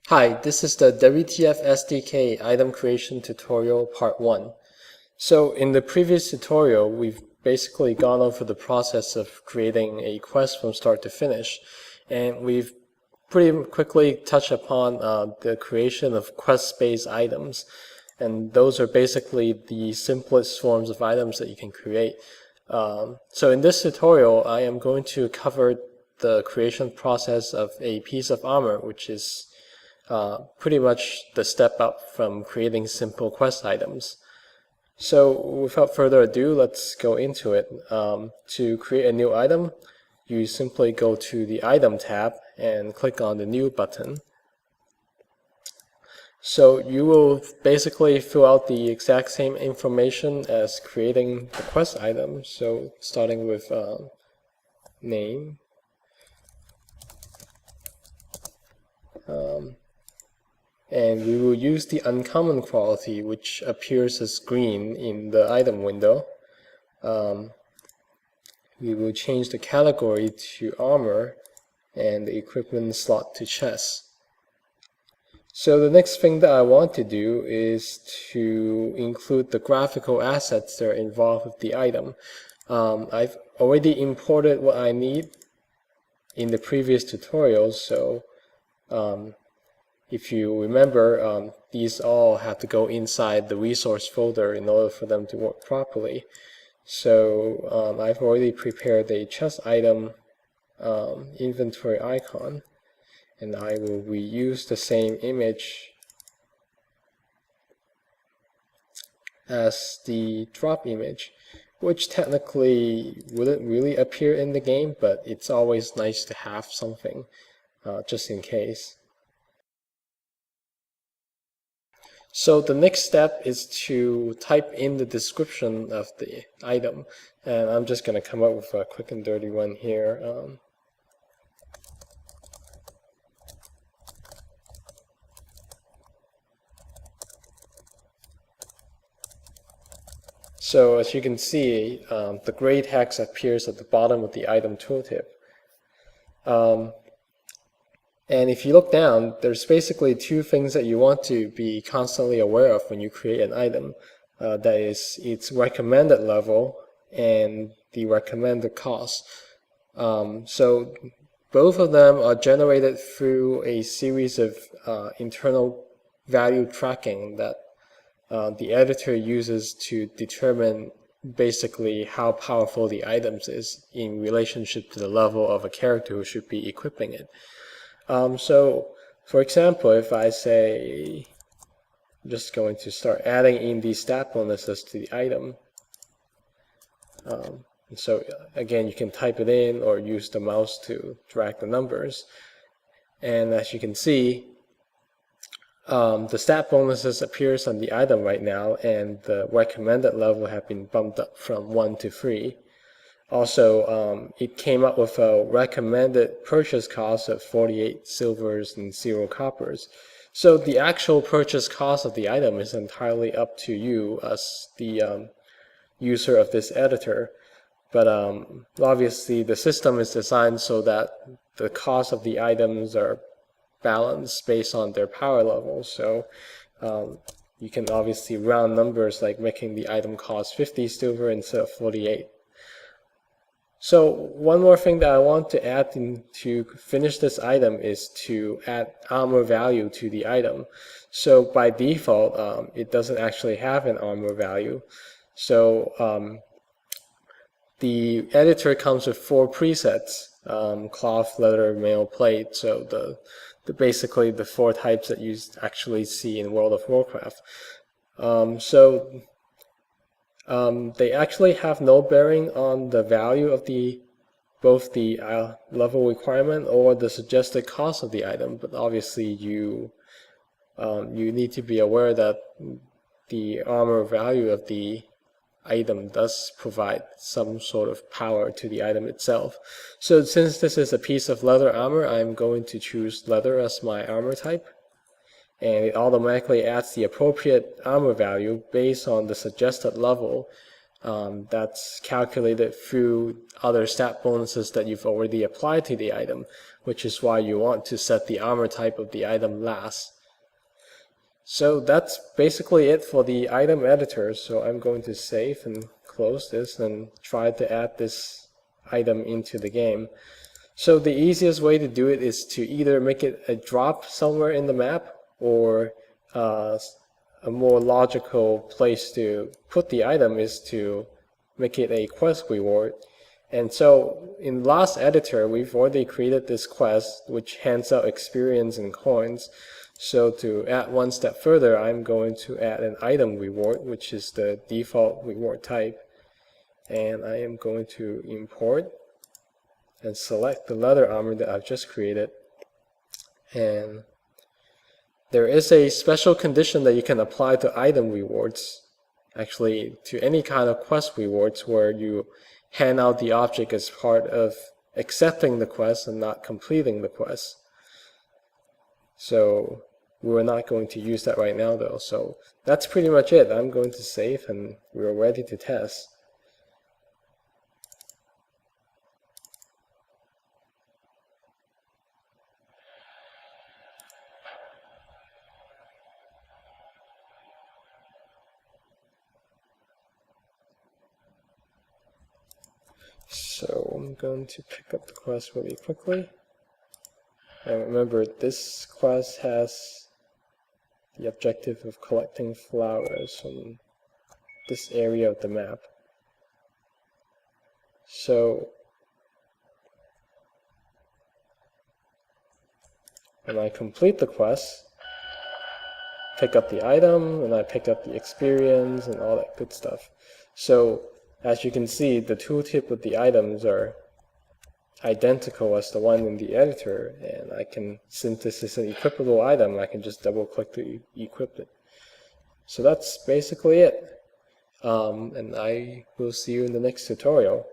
Hi, this is the WTF SDK item creation tutorial part 1. So in the previous tutorial, we've basically gone over the process of creating a quest from start to finish, and we've pretty quickly touched upon the creation of quest-based items, and those are basically the simplest forms of items that you can create. So in this tutorial, I am going to cover the creation process of a piece of armor, which is pretty much the step up from creating simple quest items. So without further ado, let's go into it. To create a new item, you simply go to the Item tab and click on the New button. So you will basically fill out the exact same information as creating the quest item. So starting with name, and we will use the uncommon quality, which appears as green in the item window. We will change the category to armor and the equipment slot to chest. So the next thing that I want to do is to include the graphical assets that are involved with the item. I've already imported what I need in the previous tutorials, so if you remember, these all have to go inside the resource folder in order for them to work properly. So I've already prepared a chest item inventory icon, and I will reuse the same image as the drop image, which technically wouldn't really appear in the game, but it's always nice to have something just in case. So the next step is to type in the description of the item, and I'm just going to come up with a quick and dirty one here. So as you can see, the gray text appears at the bottom of the item tooltip. And if you look down, there's basically two things that you want to be constantly aware of when you create an item. That is its recommended level and the recommended cost. So both of them are generated through a series of internal value tracking that the editor uses to determine basically how powerful the items is in relationship to the level of a character who should be equipping it. So for example, if I say I'm just going to start adding in these stat bonuses to the item, so again, you can type it in or use the mouse to drag the numbers, and as you can see, the stat bonuses appears on the item right now, and the recommended level have been bumped up from 1 to 3. Also, it came up with a recommended purchase cost of 48 silvers and 0 coppers. So the actual purchase cost of the item is entirely up to you as the user of this editor. But obviously the system is designed so that the cost of the items are balanced based on their power levels. So you can obviously round numbers, like making the item cost 50 silver instead of 48. So one more thing that I want to add to finish this item is to add armor value to the item. So by default, it doesn't actually have an armor value. So the editor comes with 4 presets: cloth, leather, mail, plate. So basically the 4 types that you actually see in World of Warcraft. They actually have no bearing on the value of both the level requirement or the suggested cost of the item, but obviously you need to be aware that the armor value of the item does provide some sort of power to the item itself. So since this is a piece of leather armor, I'm going to choose leather as my armor type, and it automatically adds the appropriate armor value based on the suggested level that's calculated through other stat bonuses that you've already applied to the item, which is why you want to set the armor type of the item last. So that's basically it for the item editor. So I'm going to save and close this and try to add this item into the game. So the easiest way to do it is to either make it a drop somewhere in the map, or a more logical place to put the item is to make it a quest reward. And so in last editor, we've already created this quest which hands out experience and coins. So to add one step further, I'm going to add an item reward, which is the default reward type. And I am going to import and select the leather armor that I've just created. And there is a special condition that you can apply to item rewards, actually to any kind of quest rewards, where you hand out the object as part of accepting the quest and not completing the quest. So we're not going to use that right now though. So that's pretty much it. I'm going to save and we're ready to test. So I'm going to pick up the quest really quickly. And remember, this quest has the objective of collecting flowers from this area of the map. So when I complete the quest, pick up the item, and I pick up the experience and all that good stuff. So as you can see, the tooltip of the items are identical as the one in the editor, and I can, since this is an equipable item, I can just double click to equip it. So that's basically it, and I will see you in the next tutorial.